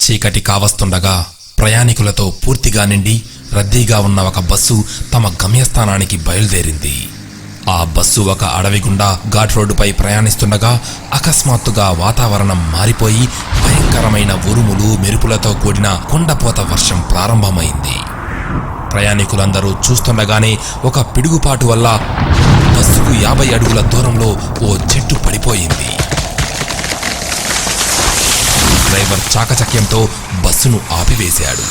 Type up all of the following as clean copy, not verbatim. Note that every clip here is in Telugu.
చీకటి కావస్తుండగా ప్రయాణికులతో పూర్తిగా నిండి రద్దీగా ఉన్న ఒక బస్సు తమ గమ్యస్థానానికి బయలుదేరింది. ఆ బస్సు ఒక అడవి గుండా ఘాట్ రోడ్డుపై ప్రయాణిస్తుండగా అకస్మాత్తుగా వాతావరణం మారిపోయి భయంకరమైన ఉరుములు మెరుపులతో కూడిన కొండపోత వర్షం ప్రారంభమైంది. ప్రయాణికులందరూ చూస్తుండగానే ఒక పిడుగుపాటు వల్ల బస్సుకు 50 అడుగుల దూరంలో ఓ చెట్టు పడిపోయింది. డ్రైవర్ చాకచక్యంతో బస్సును ఆపివేశాడు.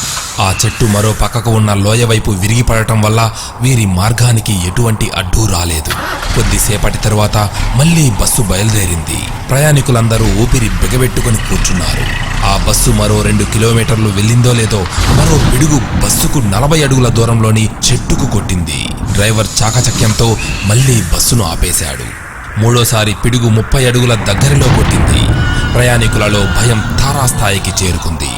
ఆ చెట్టు మరో పక్కకు ఉన్న లోయ వైపు విరిగిపడటం వల్ల వీరి మార్గానికి ఎటువంటి అడ్డు రాలేదు. కొద్దిసేపటి తరువాత మళ్లీ బస్సు బయలుదేరింది. ప్రయాణికులందరూ ఊపిరి బిగబెట్టుకుని కూర్చున్నారు. ఆ బస్సు మరో 2 కిలోమీటర్లు వెళ్ళిందో లేదో మరో పిడుగు బస్సుకు 40 అడుగుల దూరంలోని చెట్టుకు కొట్టింది. డ్రైవర్ చాకచక్యంతో మళ్లీ బస్సును ఆపేశాడు. మూడోసారి పిడుగు 30 అడుగుల దగ్గరలో కొట్టింది. ప్రయాణికులలో భయం తారాస్థాయికి చేరుకుంది.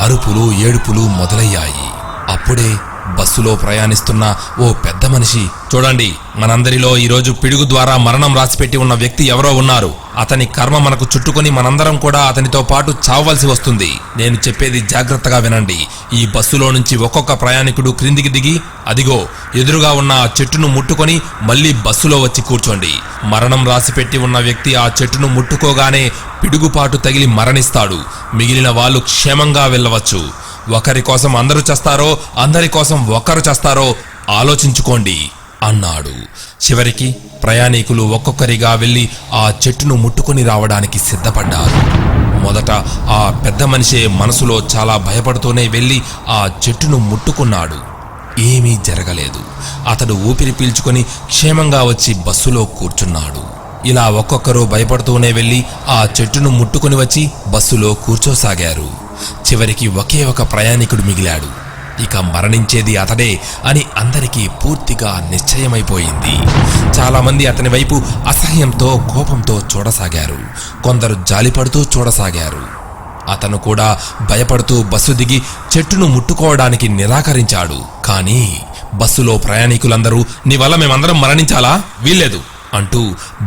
అరుపులు ఏడుపులు మొదలయ్యాయి. అప్పుడే బస్సులో ప్రయాణిస్తున్న ఓ పెద్ద మనిషి, చూడండి, మనందరిలో ఈరోజు పిడుగు ద్వారా మరణం రాసిపెట్టి ఉన్న వ్యక్తి ఎవరో ఉన్నారు. అతని కర్మ మనకు చుట్టుకొని మనందరం కూడా అతనితో పాటు చావవలసి వస్తుంది. నేను చెప్పేది జాగ్రత్తగా వినండి. ఈ బస్సులో నుంచి ఒక్కొక్క ప్రయాణికుడు క్రిందికి దిగి అదిగో ఎదురుగా ఉన్న ఆ చెట్టును ముట్టుకొని మళ్లీ బస్సులో వచ్చి కూర్చోండి. మరణం రాసిపెట్టి ఉన్న వ్యక్తి ఆ చెట్టును ముట్టుకోగానే పిడుగుపాటు తగిలి మరణిస్తాడు. మిగిలిన వాళ్ళు క్షేమంగా వెళ్ళవచ్చు. ఒకరి కోసం అందరూ చేస్తారో అందరి కోసం ఒకరు చేస్తారో ఆలోచించుకోండి అన్నాడు. చివరికి ప్రయాణికులు ఒక్కొక్కరిగా వెళ్లి ఆ చెట్టును ముట్టుకుని రావడానికి సిద్ధపడ్డారు. మొదట ఆ పెద్ద మనిషే మనసులో చాలా భయపడుతూనే వెళ్లి ఆ చెట్టును ముట్టుకున్నాడు. ఏమీ జరగలేదు. అతడు ఊపిరి పీల్చుకొని క్షేమంగా వచ్చి బస్సులో కూర్చున్నాడు. ఇలా ఒక్కొక్కరు భయపడుతూనే వెళ్లి ఆ చెట్టును ముట్టుకుని వచ్చి బస్సులో కూర్చోసాగారు. చివరికి ఒకే ఒక ప్రయాణికుడు మిగిలాడు. ఇక మరణించేది అతడే అని అందరికీ పూర్తిగా నిశ్చయమైపోయింది. చాలా మంది అతని వైపు అసహ్యంతో కోపంతో చూడసాగారు. కొందరు జాలిపడుతూ చూడసాగారు. అతను కూడా భయపడుతూ బస్సు దిగి చెట్టును ముట్టుకోవడానికి నిరాకరించాడు. కానీ బస్సులో ప్రయాణికులందరూ నీ వల్ల మేమందరం మరణించాలా? వీల్లేదు అంటూ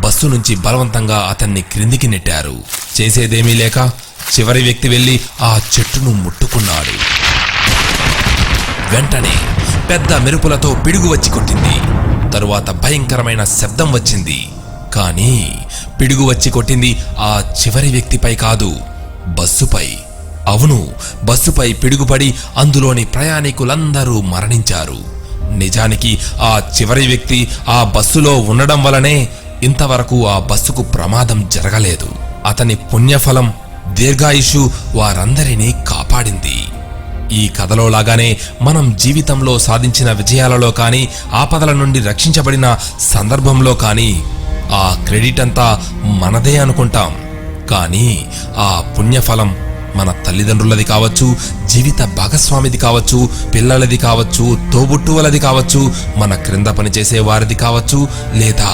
బస్సు నుంచి బలవంతంగా అతన్ని క్రిందికి నెట్టారు. చేసేదేమీ లేక చివరి వ్యక్తి వెళ్లి ఆ చెట్టును ముట్టుకున్నాడు. వెంటనే పెద్ద మెరుపులతో పిడుగు వచ్చి కొట్టింది. తరువాత భయంకరమైన శబ్దం వచ్చింది. కానీ పిడుగు వచ్చి కొట్టింది ఆ చివరి వ్యక్తిపై కాదు, బస్సుపై. అవును, బస్సుపై పిడుగుపడి అందులోని ప్రయాణికులందరూ మరణించారు. నిజానికి ఆ చివరి వ్యక్తి ఆ బస్సులో ఉండడం వలనే ఇంతవరకు ఆ బస్సుకు ప్రమాదం జరగలేదు. అతని పుణ్యఫలం దీర్ఘాయుషు వారందరినీ కాపాడింది. ఈ కథలో లాగానే మనం జీవితంలో సాధించిన విజయాలలో కానీ ఆపదల నుండి రక్షించబడిన సందర్భంలో కానీ ఆ క్రెడిట్ అంతా మనదే అనుకుంటాం. కానీ ఆ పుణ్యఫలం మన తల్లిదండ్రులది కావచ్చు, జీవిత భాగస్వామిది కావచ్చు, పిల్లలది కావచ్చు, తోబుట్టువులది కావచ్చు, మన క్రింద పనిచేసే వారిది కావచ్చు, లేదా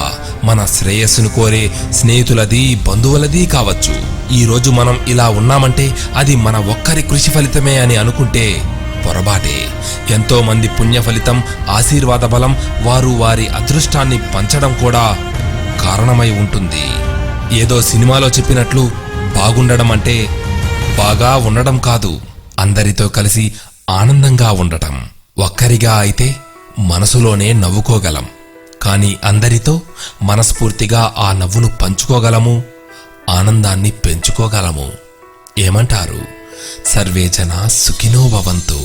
మన శ్రేయస్సును కోరే స్నేహితులది, బంధువులది కావచ్చు. ఈరోజు మనం ఇలా ఉన్నామంటే అది మన ఒక్కరి కృషి ఫలితమే అని అనుకుంటే పొరబాటే. ఎంతో మంది పుణ్య ఫలితం, ఆశీర్వాద బలం, వారు వారి అదృష్టాన్ని పంచడం కూడా కారణమై ఉంటుంది. ఏదో సినిమాలో చెప్పినట్లు బాగుండడం అంటే బాగా ఉండడం కాదు, అందరితో కలిసి ఆనందంగా ఉండటం. ఒక్కరిగా అయితే మనసులోనే నవ్వుకోగలం, కానీ అందరితో మనస్ఫూర్తిగా ఆ నవ్వును పంచుకోగలము, ఆనందాన్ని పెంచుకోగలము. ఏమంటారు? సర్వే జనా సుఖినో భవంతు.